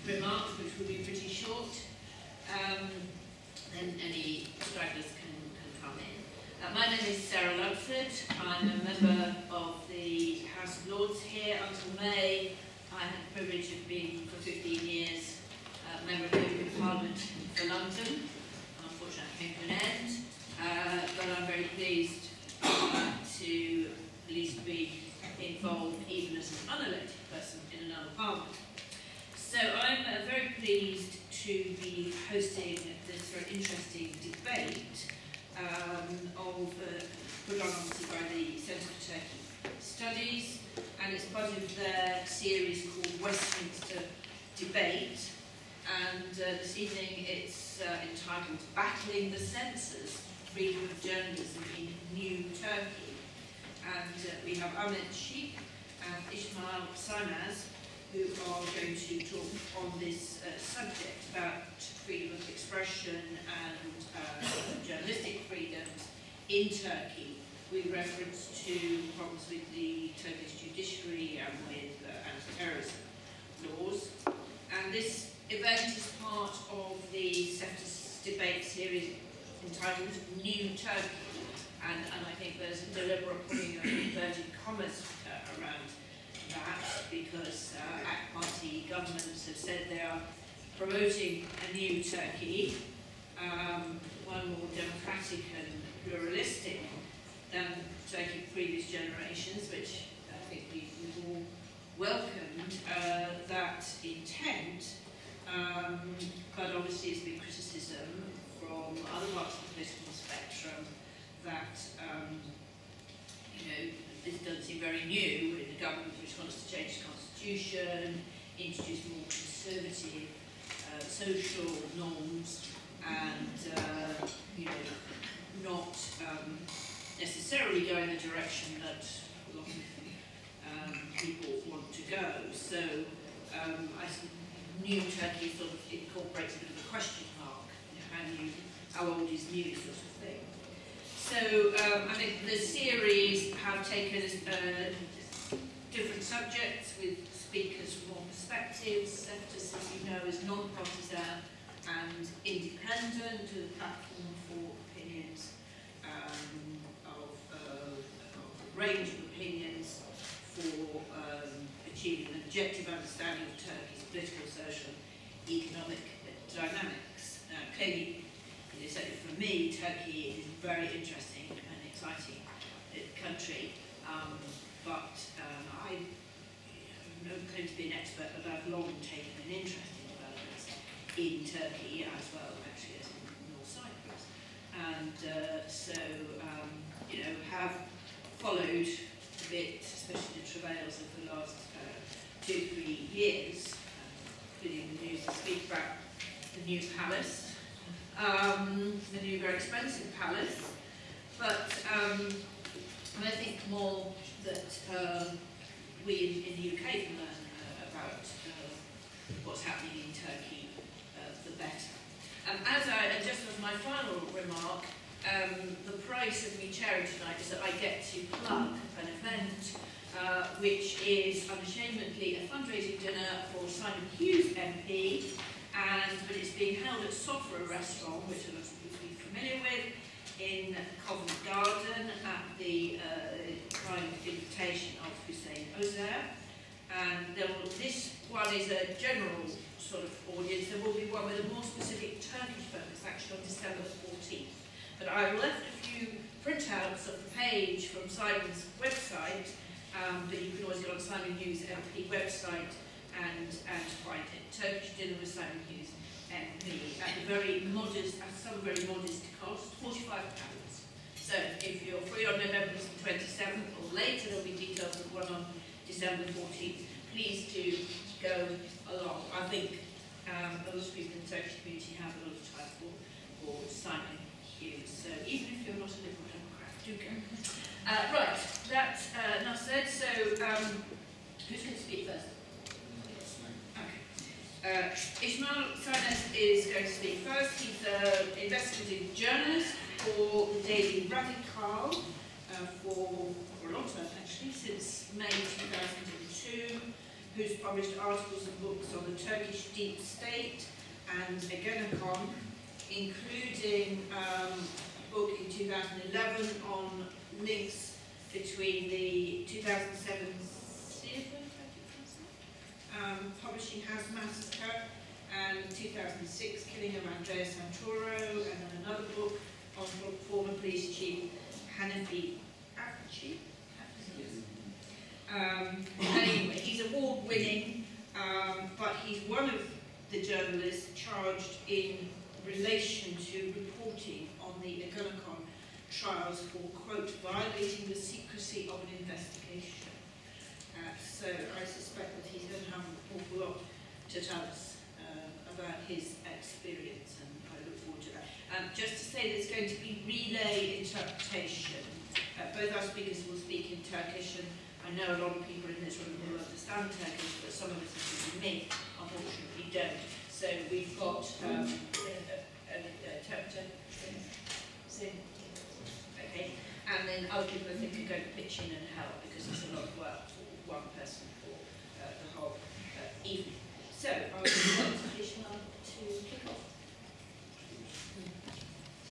remarks, which will be pretty short. Then any stragglers can come in. My name is Sarah Ludford. I'm a member of the House of Lords here. Until May, I had the privilege of being for 15 years a member of the European Parliament for London. Unfortunately, it came to an end, but I'm very pleased to at least be involved, even as an unelected person, in another parliament. So I'm very pleased to be hosting this very interesting debate put on obviously by the Centre for Turkey Studies, and it's part of their series called Westminster Debate. And this evening it's entitled Battling the Censors, Freedom of Journalism in New Turkey. And we have Ahmet and Ismail Saymaz, who are going to talk on this subject about freedom of expression and journalistic freedoms in Turkey, with reference to problems with the Turkish judiciary and with anti-terrorism laws. And this event is part of the CEFTUS Debate series entitled New Turkey. And I think there's a deliberate putting of inverted commas around that, because AKP party governments have said they are promoting a new Turkey, one more democratic and pluralistic than Turkey previous generations, which I think we've all welcomed that intent, but obviously there's been criticism from other parts of the political spectrum that this doesn't seem very new in a government which wants to change the constitution, introduce more conservative social norms, and not necessarily go in the direction that a lot of people want to go. So I think New Turkey sort of incorporates a bit of a question mark. How old is new, sort of thing. So I think the series have taken different subjects with speakers from all perspectives. CEFTUS, as you know, is non-partisan and independent, to the platform for opinions of a range of opinions for achieving an objective understanding of Turkey's political, social, economic dynamics. Clearly, certainly for me, Turkey is a very interesting and exciting country, but I don't claim to be an expert, but I've long taken an interest in developments in Turkey as well, actually, as in North Cyprus. And have followed a bit, especially the travails of the last 2-3 years, including the news this week about the new palace. The new very expensive palace, but I think more that we in the UK can learn about what's happening in Turkey, the better. And just as my final remark, the price of me chairing tonight is that I get to plug an event which is unashamedly a fundraising dinner for Simon Hughes MP, but it's being held at Sofra restaurant, which a lot of people will be familiar with, in Covent Garden at the kind invitation of Hussein Ozer. And this one is a general sort of audience. There will be one with a more specific Turkish focus, actually on December the 14th. But I left a few printouts of the page from Simon's website, but you can always go on Simon Hughes MP website and find it. Turkish dinner with Simon Hughes MP at some very modest cost, £45. So if you're free on November 27th or later, there'll be details of one on December 14th. Please do go along. I think a lot of people in the Turkish community have a lot of time for Simon Hughes. So even if you're not a Liberal Democrat, do go. Right, that's enough said. So who's going to speak first? Ismail Furness is going to speak first. He's an investigative journalist for the Daily Radical for a long time, actually, since May 2002. who's published articles and books on the Turkish deep state and Ergenekon, including a book in 2011 on links between the 2007 publishing house massacre and 2006 killing of Andrea Santoro, and then another book on former police chief Hanafi Akci. Anyway, he's award-winning, but he's one of the journalists charged in relation to reporting on the Ergenekon trials for, quote, violating the secrecy of an investigation. So I suspect that he's going to have an awful lot to tell us about his experience, and I look forward to that. Just to say there's going to be relay interpretation. Both our speakers will speak in Turkish, and I know a lot of people in this room will understand Turkish, but some of us, including me, unfortunately don't. So we've got an interpreter. Okay, and then other people I think are going to pitch in and help, because it's a lot of work for one person for the whole evening. So I would like to Ismail to kick off.